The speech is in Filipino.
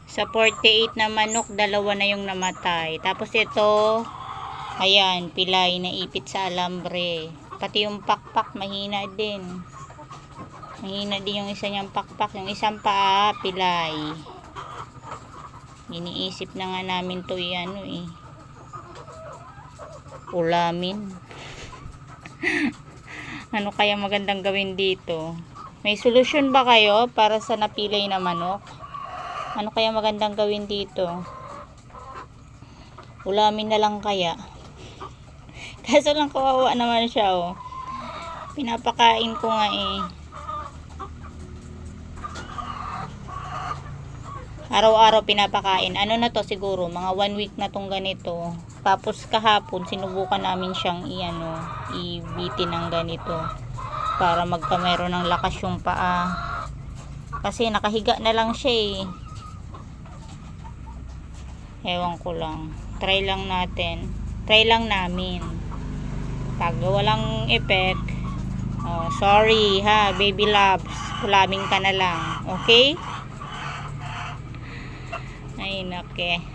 Sa 48 na manok, dalawa na yung namatay. Tapos ito, ayan, pilay na ipit sa alambre. Pati yung pakpak, mahina din. Mahina din yung isa niyang pakpak. Yung isang paa, pilay. Iniisip na nga namin to ulamin. Ano kaya magandang gawin dito? May solusyon ba kayo para sa napilay na manok? Ano kaya magandang gawin dito? Ulamin na lang kaya. Kaso lang kawawa naman siya, oh. Pinapakain ko nga Araw-araw pinapakain. Ano na to siguro? Mga 1 week na tong ganito. Tapos kahapon, sinubukan namin siyang ibitin ng ganito. Para magkamero ng lakas yung paa. Kasi nakahiga na lang siya Ewan ko lang. Try lang natin. Try lang namin. Pag walang effect, sorry ha, baby loves. Ulaming ka na lang. Okay? Ay, nake.